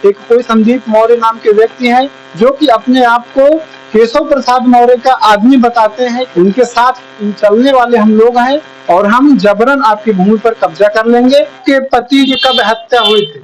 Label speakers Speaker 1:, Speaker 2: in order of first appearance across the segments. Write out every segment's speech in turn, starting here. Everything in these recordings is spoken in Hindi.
Speaker 1: एक कोई संदीप मौर्य नाम के व्यक्ति हैं जो कि अपने आप को केशव प्रसाद मौर्य का आदमी बताते हैं। उनके साथ चलने वाले हम लोग हैं और हम जबरन आपकी भूमि पर कब्जा कर लेंगे। के पति की कब हत्या हुई थी?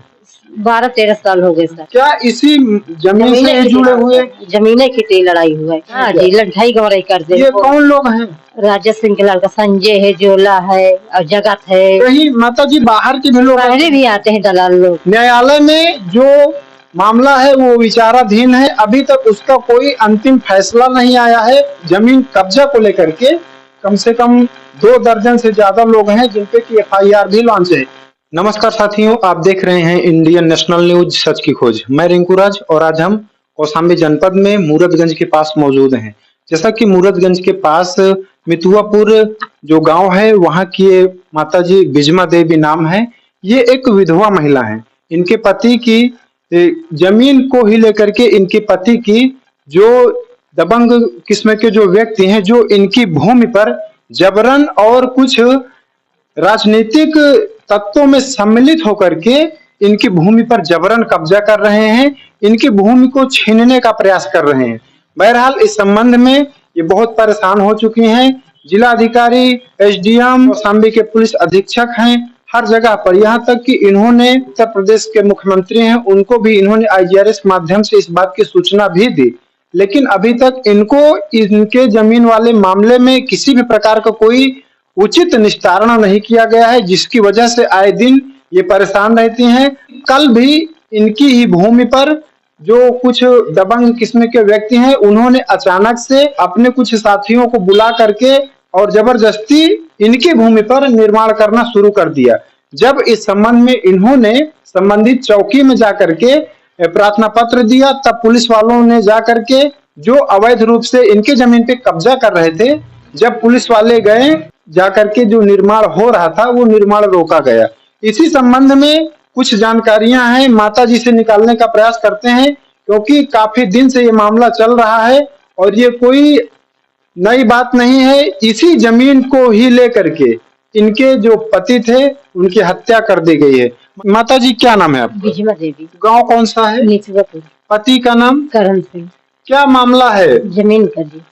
Speaker 2: 12-13 साल हो गए सर।
Speaker 1: क्या इसी जमीन से जुड़े हुए?
Speaker 2: जमीने की लड़ाई हुआ है। हाँ जी, लड़ाई गौरई कर दे।
Speaker 1: ये कौन लोग हैं?
Speaker 2: राजा सिंह के लड़का संजय है, जोला है और जगत है।
Speaker 1: कहीं माता जी बाहर के भी लोग
Speaker 2: भी आते हैं दलाल लोग।
Speaker 1: न्यायालय में जो मामला है वो विचाराधीन है, अभी तक उसका कोई अंतिम फैसला नहीं आया है। जमीन कब्जा को लेकर के कम से कम 2 दर्जन से ज्यादा लोग हैं जिनपे की FIR भी लॉन्च है। नमस्कार साथियों, आप देख रहे हैं इंडियन नेशनल न्यूज सच की खोज। मैं रिंकू राज और आज हम कौशाम्बी जनपद में मूरतगंज के पास मौजूद हैं। जैसा कि मूरतगंज के पास मितुआपुर जो गांव है वहां की माताजी बिजमा देवी नाम है। ये एक विधवा महिला है। इनके पति की जमीन को ही लेकर के इनके पति की जो दबंग किस्म के जो व्यक्ति हैं जो इनकी भूमि पर जबरन और कुछ राजनीतिक तत्वों में सम्मिलित होकर के इनकी भूमि पर जबरन कब्जा कर रहे हैं, इनकी भूमि को छीनने का प्रयास कर रहे हैं। बहरहाल इस संबंध में ये बहुत परेशान हो चुकी हैं। जिला अधिकारी, SDM, कौशाम्बी के पुलिस अधीक्षक हैं, हर जगह पर, यहाँ तक कि इन्होंने उत्तर प्रदेश के मुख्यमंत्री हैं उनको भी इन्होंने IGRS माध्यम से इस बात की सूचना भी दी, लेकिन अभी तक इनको इनके जमीन वाले मामले में किसी भी प्रकार का कोई उचित निस्तारण नहीं किया गया है, जिसकी वजह से आए दिन ये परेशान रहती हैं। कल भी इनकी ही भूमि पर जो कुछ दबंग किस्म के व्यक्ति हैं उन्होंने अचानक से अपने कुछ साथियों को बुला करके और जबरदस्ती इनकी भूमि पर निर्माण करना शुरू कर दिया। जब इस संबंध में इन्होंने संबंधित चौकी में जाकर के प्रार्थना पत्र दिया, तब पुलिस वालों ने जाकर के जो अवैध रूप से इनके जमीन पे कब्जा कर रहे थे, जब पुलिस वाले गए जाकर के जो निर्माण हो रहा था वो निर्माण रोका गया। इसी संबंध में कुछ जानकारियां हैं, माता जी से निकालने का प्रयास करते हैं, क्योंकि काफी दिन से ये मामला चल रहा है और ये कोई नई बात नहीं है। इसी जमीन को ही लेकर के इनके जो पति थे उनकी हत्या कर दी गई है। माता जी क्या नाम है आपका?
Speaker 2: बिजमा देवी।
Speaker 1: गांव कौन सा है?
Speaker 2: मितुआपुर।
Speaker 1: पति का नाम?
Speaker 2: करण सिंह। क्या
Speaker 1: मामला है?
Speaker 2: जमीन का जी।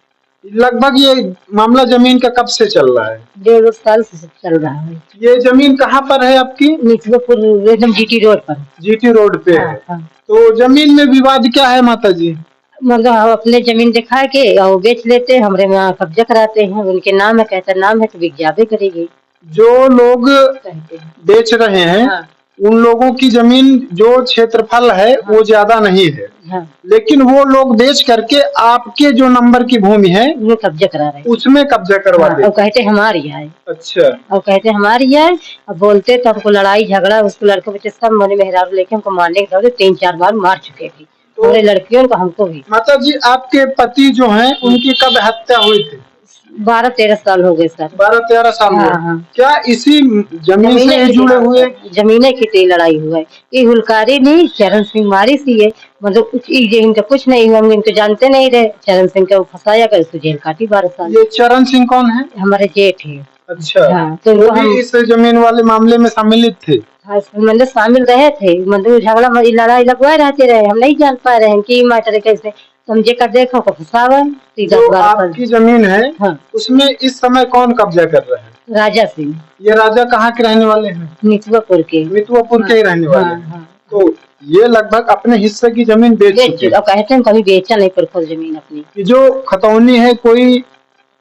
Speaker 1: लगभग ये मामला जमीन का कब से चल रहा है?
Speaker 2: 1.5 साल से चल रहा है।
Speaker 1: ये जमीन कहाँ पर है आपकी?
Speaker 2: मितुआपुर एकदम GT रोड पर।
Speaker 1: GT रोड पे है।
Speaker 2: हाँ।
Speaker 1: तो जमीन में विवाद क्या है माता जी?
Speaker 2: मतलब हम अपने जमीन दिखा के और बेच लेते, हमरे में कब्जा कराते हैं। उनके नाम है, कहता नाम है तो विज्ञापन करेगी।
Speaker 1: जो लोग बेच रहे हैं हाँ। उन लोगों की जमीन जो क्षेत्रफल है हाँ। वो ज्यादा नहीं है हाँ। लेकिन वो लोग बेच करके आपके जो नंबर की भूमि है वो कब्जा करा रहे हैं, उसमें कब्जा करवा हाँ। और कहते हमारी है। अच्छा। और कहते हमारी है और बोलते तो हमको लड़ाई झगड़ा, उसको लड़के बच्चे सब मने मेहरारू लेके हमको मारने के दौरे 3-4 बार मार चुके थे। तो लड़कियों को हमको भी। माता जी आपके पति जो हैं उनकी कब हत्या हुई थी?
Speaker 2: 12-13 साल हो गए सर।
Speaker 1: 12-13 साल हाँ। क्या इसी जमीन से जुड़े हुए? जमीने
Speaker 2: की लड़ाई हुआ है। ये हुलकारी नहीं, चरण सिंह मारी सी है, मतलब कुछ इनका कुछ नहीं, हम इनको जानते नहीं रहे। चरण सिंह को फंसाया कर उसको जेल काटी 12 साल।
Speaker 1: ये चरण सिंह कौन है?
Speaker 2: हमारे जेठ है।
Speaker 1: अच्छा हाँ, तो वो भी इस जमीन वाले मामले में सम्मिलित थे?
Speaker 2: हाँ, मतलब शामिल रहे थे, मतलब झगड़ा लड़ाई लगवाए रहते रहे। हम नहीं जान पा रहे हैं कि मैटर कैसे समझे कर देखो को फंसावा।
Speaker 1: जो आपकी जमीन है हाँ। उसमें इस समय कौन कब्जा कर रहा है?
Speaker 2: राजा सिंह।
Speaker 1: ये राजा कहाँ के रहने वाले हैं?
Speaker 2: मितुआपुर के।
Speaker 1: मितुआपुर के ही रहने वाले हैं। तो ये लगभग अपने हिस्से की जमीन बेच चुके हैं।
Speaker 2: कहते हैं कभी बेचा नहीं पर खुद जमीन अपनी।
Speaker 1: जो खतौनी है कोई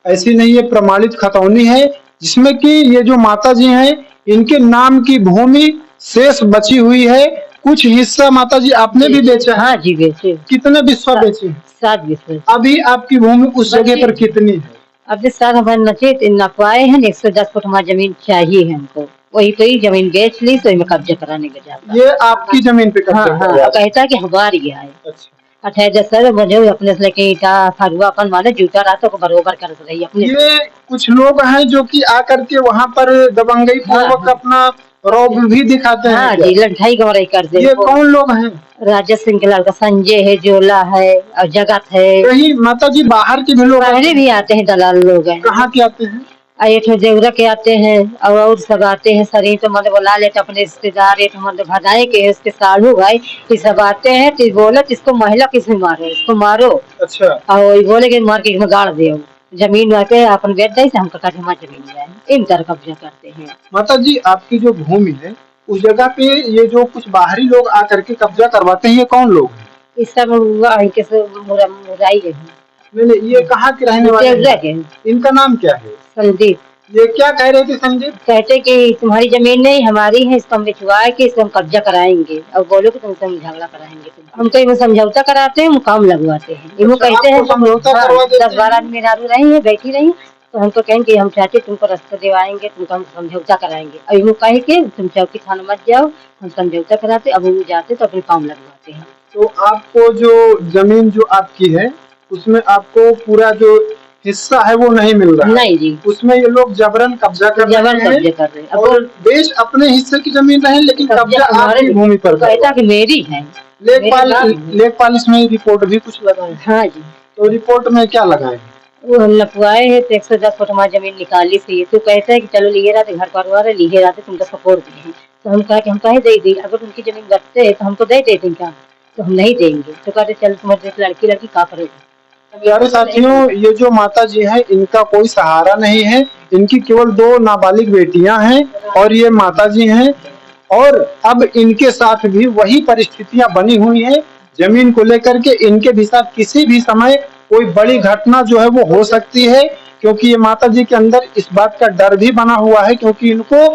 Speaker 1: ऐसी नहीं है, प्रमाणित खतौनी है जिसमें कि ये जो माता जी हैं इनके नाम की भूमि शेष बची हुई है। कुछ हिस्सा माता जी आपने भी बेचा?
Speaker 2: हाँ जी बेचे।
Speaker 1: कितने बिस्वा बेचे?
Speaker 2: 7 बिस्वा।
Speaker 1: अभी आपकी भूमि उस जगह पर कितनी है?
Speaker 2: अभी सर हमारे नपवाए हैं 110 फुट हमारी जमीन चाहिए है हमको, वही तो ही जमीन बेच ली तो कब्जा कराने का जाता।
Speaker 1: ये आपकी जमीन पे कब्जा?
Speaker 2: हाँ, कहता है कि हमारी है। अच्छा। 28 सर मुझे अपने से लेके ईटा फरुआ अपन माने जूता रातों को बरोबर कर रही अपने।
Speaker 1: ये कुछ लोग हैं जो कि आकर के वहाँ पर दबंगई पूर्वक अपना रौब भी दिखाते हैं।
Speaker 2: हाँ जी, लड़ाई गौरई कर दे।
Speaker 1: ये कौन लोग हैं?
Speaker 2: राजा सिंह के लड़का संजय है, जोला है और जगत है।
Speaker 1: कहीं माता जी बाहर के भी लोग
Speaker 2: भी आते हैं दलाल लोग हैं।
Speaker 1: कहाँ के आते हैं?
Speaker 2: ये तो देवरा के आते हैं और सब आते हैं शरीर तो मतलब बुला लेते अपने रिश्तेदार, ये तो मतलब भदाई के है, उसके सालू भाई ये सब आते हैं तो बोले इसको महिला किसने मारो, इसको मारो।
Speaker 1: अच्छा।
Speaker 2: और ये बोले कि मार के इसमें गाड़ दे, जमीन वाके अपन बेच दे हमको कठमा जमीन जाए, इन तरह कब्जा करते हैं।
Speaker 1: माता जी आपकी जो भूमि है उस जगह पे ये जो कुछ बाहरी लोग आकर के कब्जा करवाते हैं, ये कौन लोग हैं?
Speaker 2: इस सब इनके से मुराई है,
Speaker 1: नहीं, ये कहाँ के रहने वाले
Speaker 2: देवरा
Speaker 1: हैं?
Speaker 2: के
Speaker 1: इनका नाम क्या है?
Speaker 2: संदीप।
Speaker 1: ये क्या कह रहे थे संदीप?
Speaker 2: कहते कि तुम्हारी जमीन नहीं हमारी है, इसको हम बिचवा के इसको हम कब्जा कराएंगे और बोलो कि तुमसे हम झगड़ा कराएंगे। हम तो इन्हें समझौता कराते हैं, मुकाम लगवाते हैं। इन्हें
Speaker 1: अच्छा,
Speaker 2: कहते हैं
Speaker 1: आपको समझौता करवा देते
Speaker 2: 10-12 आदमी रारू रही है, बैठी रही, तो हमको कहेंगे हम चाहते तुमको रास्ता दिवाएंगे, तुमको हम समझौता कराएंगे। और इन्हों कहे कि तुम चौकी थाना मत जाओ, हम समझौता कराते। अब वो जाते तो अपने काम लगवाते हैं।
Speaker 1: तो आपको जो जमीन जो आपकी है उसमें आपको पूरा जो हिस्सा है वो नहीं मिल रहा है?
Speaker 2: नहीं जी,
Speaker 1: उसमें ये लोग जबरन कब्जा कर
Speaker 2: जबर
Speaker 1: रहे
Speaker 2: कब्जे
Speaker 1: हैं
Speaker 2: कर रहे हैं।
Speaker 1: और देश अपने हिस्से की जमीन रहे लेकिन कब्जा आपकी भूमि पर कर रहे
Speaker 2: कहता
Speaker 1: हैं।
Speaker 2: कि मेरी है,
Speaker 1: लेखपाल इसमें रिपोर्ट भी कुछ लगाए?
Speaker 2: हाँ जी।
Speaker 1: तो रिपोर्ट में क्या लगाए?
Speaker 2: वो हम लपवाए है तो 110 फुट हमारी जमीन निकाली थी। तो कहता है कि चलो लिए रहते घर परिवार है, लिए रहते तुमको सपोर्ट दिए हैं। तो हम कहा कि हम कहे दे दी, अगर उनकी जमीन रखते है तो हमको दे देते क्या, तो हम नहीं देंगे। तो कहते चल तुम्हारे लड़की लड़की का करोगे।
Speaker 1: प्यारे साथियों, ये जो माता जी है इनका कोई सहारा नहीं है, इनकी केवल 2 नाबालिग बेटियां हैं और ये माता जी हैं। और अब इनके साथ भी वही परिस्थितियां बनी हुई हैं जमीन को लेकर के। इनके भी साथ किसी भी समय कोई बड़ी घटना जो है वो हो सकती है, क्योंकि ये माता जी के अंदर इस बात का डर भी बना हुआ है, क्योंकि इनको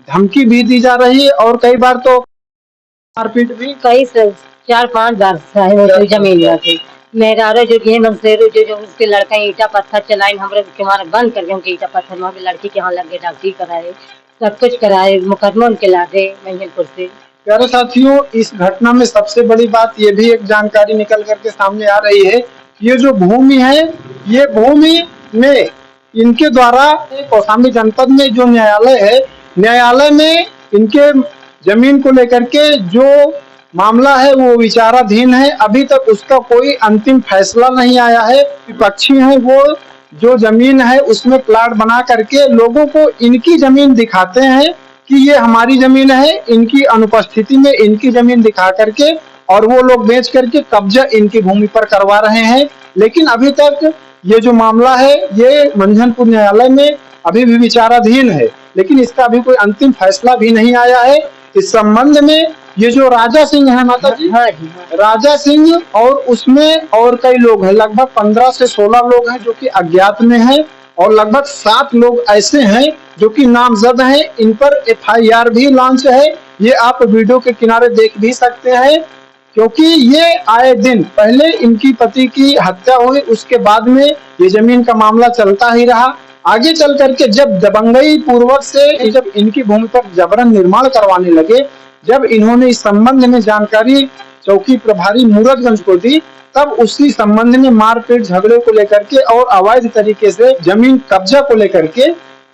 Speaker 1: धमकी भी दी जा रही है और कई बार तो मारपीट भी।
Speaker 2: कई 4-5 बार वो जमीन जाती मेहरारो जो है मनसेरू जो उसके लड़का ईटा पत्थर चलाए हमरे के मारे बंद कर उनके ईटा पत्थर वहाँ लड़की के यहाँ लग गए, डॉक्टरी कराए, सब कुछ कराए, मुकदमा उनके ला दे महिलपुर से।
Speaker 1: प्यारे साथियों, इस घटना में सबसे बड़ी बात ये भी एक जानकारी निकल करके सामने आ रही है, ये जो भूमि है ये भूमि में इनके द्वारा कौशाम्बी जनपद में जो न्यायालय है, न्यायालय में इनके जमीन को लेकर के जो मामला है वो विचाराधीन है। अभी तक उसका कोई अंतिम फैसला नहीं आया है। विपक्षी है वो जो जमीन है उसमें प्लाट बना करके लोगों को इनकी जमीन दिखाते हैं कि ये हमारी जमीन है, इनकी अनुपस्थिति में इनकी जमीन दिखा करके और वो लोग बेच करके कब्जा इनकी भूमि पर करवा रहे हैं। लेकिन अभी तक ये जो मामला है ये मंझनपुर न्यायालय में अभी भी विचाराधीन है, लेकिन इसका अभी कोई अंतिम फैसला भी नहीं आया है। इस संबंध में ये जो राजा सिंह है माता जी, राजा सिंह और उसमें और कई लोग हैं, लगभग 15 से 16 लोग हैं जो कि अज्ञात में हैं और लगभग 7 लोग ऐसे हैं जो कि नामजद हैं। इन पर FIR भी लॉन्च है, ये आप वीडियो के किनारे देख भी सकते हैं, क्योंकि ये आए दिन पहले इनकी पति की हत्या हुई, उसके बाद में ये जमीन का मामला चलता ही रहा। आगे चल करके जब दबंगई पूर्वक से जब इनकी भूमि पर जबरन निर्माण करवाने लगे, जब इन्होंने इस संबंध में जानकारी चौकी प्रभारी मूरतगंज को दी, तब उसी संबंध में मारपीट झगड़े को लेकर के और अवैध तरीके से जमीन कब्जा को लेकर के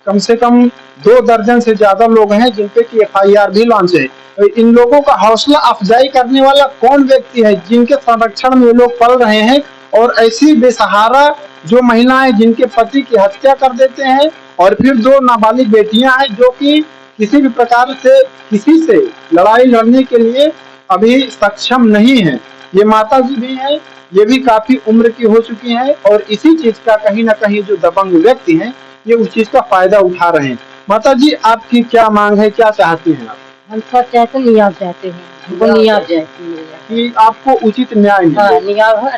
Speaker 1: कम से कम 2 दर्जन से ज्यादा लोग हैं जिनपे की FIR भी लॉन्च है। तो इन लोगों का हौसला अफजाई करने वाला कौन व्यक्ति है जिनके संरक्षण में लोग पल रहे हैं, और ऐसी बेसहारा जो महिलाएं जिनके पति की हत्या कर देते हैं और फिर 2 नाबालिग बेटियां हैं जो कि किसी भी प्रकार से किसी से लड़ाई लड़ने के लिए अभी सक्षम नहीं है। ये माता जी भी हैं, ये भी काफी उम्र की हो चुकी हैं और इसी चीज का कहीं ना कहीं जो दबंग व्यक्ति हैं ये उस चीज का फायदा उठा रहे हैं। माता जी आपकी क्या मांग है, क्या चाहती हैं आप?
Speaker 2: हम सब चाहते नियाव चाहते हैं, हमको नियाव चाहिए
Speaker 1: कि आपको उचित न्याय मिले।
Speaker 2: हाँ,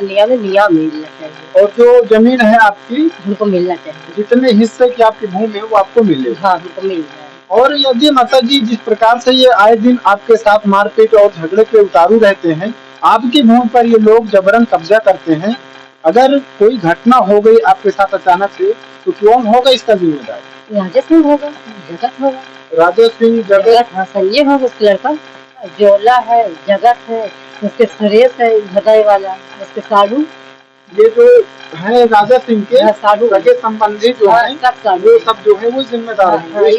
Speaker 2: नियाव मिलना चाहिए
Speaker 1: और जो जमीन है आपकी
Speaker 2: हमको मिलना चाहिए,
Speaker 1: जितने हिस्से की आपकी भूमि है वो आपको मिले।
Speaker 2: हाँ हमको मिल जाए।
Speaker 1: और यदि माता जी जिस प्रकार से ये आए दिन आपके साथ मारपीट और झगड़े पे उतारू रहते हैं, आपकी भूमि पर ये लोग जबरन कब्जा करते हैं, अगर कोई घटना हो गई आपके साथ अचानक से तो कौन होगा इसका जिम्मेदार?
Speaker 2: राजा सिंह होगा, जगत होगा।
Speaker 1: राजा सिंह, जगत,
Speaker 2: हाँ संजय होगा उसके लड़का, जोला है, जगत है, उसके सुरेश है भदाई वाला, उसके सालू,
Speaker 1: ये जो है राजा सिंह के
Speaker 2: सालू
Speaker 1: सगे संबंधी जो है वो सब जो है वो जिम्मेदार है,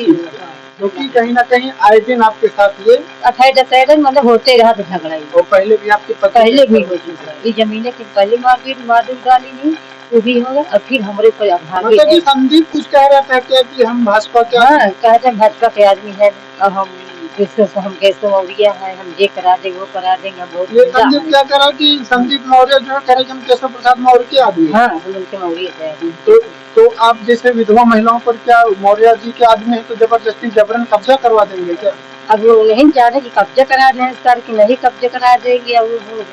Speaker 1: क्योंकि कहीं ना कहीं आए दिन आपके साथ ये
Speaker 2: 28 मतलब होते रहा झगड़ा।
Speaker 1: और पहले भी आपके
Speaker 2: पहले भी हो चुका है, ये जमीनें की पहले मारपीट मार डाली नहीं, वो भी होगा और फिर हमारे ऊपर भागी
Speaker 1: मतलब कि
Speaker 2: है।
Speaker 1: संदीप कुछ कह रहा था क्या कि हम भाजपा के
Speaker 2: हाँ, कहते हैं भाजपा के आदमी है, अब हम कैसे मौरिया है, हम ये करा देंगे, वो करा देंगे, हम बहुत
Speaker 1: ये
Speaker 2: गुंडा
Speaker 1: संदीप
Speaker 2: हैं।
Speaker 1: क्या करा कि संदीप मौर्य जो है कह रहे कि हम केशव प्रसाद मौर्य के आदमी हैं।
Speaker 2: हाँ, हम उनके मौरिया से आदमी हैं।
Speaker 1: तो आप जैसे विधवा महिलाओं पर क्या मौर्य जी के आदमी है तो जबरदस्ती जबरन कब्जा करवा देंगे क्या?
Speaker 2: अब वो नहीं चाह रहे कि कब्जा करा दें सर, कि नहीं कब्जा करा देंगे, अब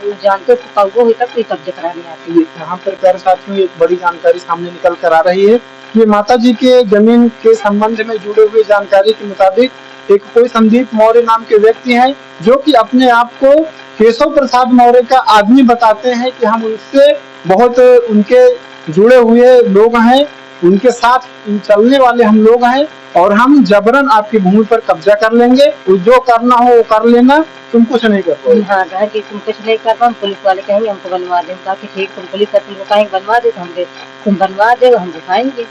Speaker 2: वो जानते तो कौगो हुई तब कोई कब्जा कराने आते हैं।
Speaker 1: यहाँ पर प्यारे साथियों एक बड़ी जानकारी सामने निकल कर आ रही है कि माता जी के जमीन के संबंध में जुड़े हुए जानकारी के मुताबिक एक कोई संदीप मौर्य नाम के व्यक्ति हैं जो कि अपने आप को केशव प्रसाद मौर्य का आदमी बताते हैं कि हम उनसे बहुत उनके जुड़े हुए लोग हैं, उनके साथ चलने वाले हम लोग हैं और हम जबरन आपकी भूमि पर कब्जा कर लेंगे, जो करना हो वो कर लेना, तुम कुछ नहीं कर पाओगे।
Speaker 2: हाँ, कहा कि तुम कुछ नहीं कर पाओ, पुलिस वाले कहेंगे हमको बनवा दे, कहा कि ठीक तुम पुलिस वाले तुमको कहेंगे बनवा दे तो हम दे, तुम बनवा दे हम दिखाएंगे।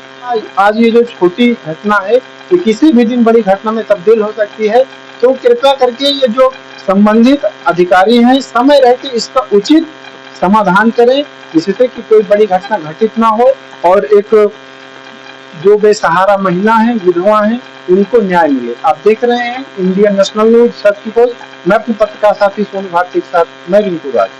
Speaker 1: आज ये जो छोटी घटना है ये किसी भी दिन बड़ी घटना में तब्दील हो सकती है, तो कृपया करके ये जो संबंधित अधिकारी हैं समय रहते इसका उचित समाधान करें जिससे कि कोई बड़ी घटना घटित ना हो और एक जो बेसहारा महिला हैं, विधवा हैं, उनको न्याय मिले। आप देख रहे हैं इंडियन नेशनल न्यूज सच की खोज। मैं अपने पत्रकार साथी सोनू भारती के साथ मैं रिंकू राज।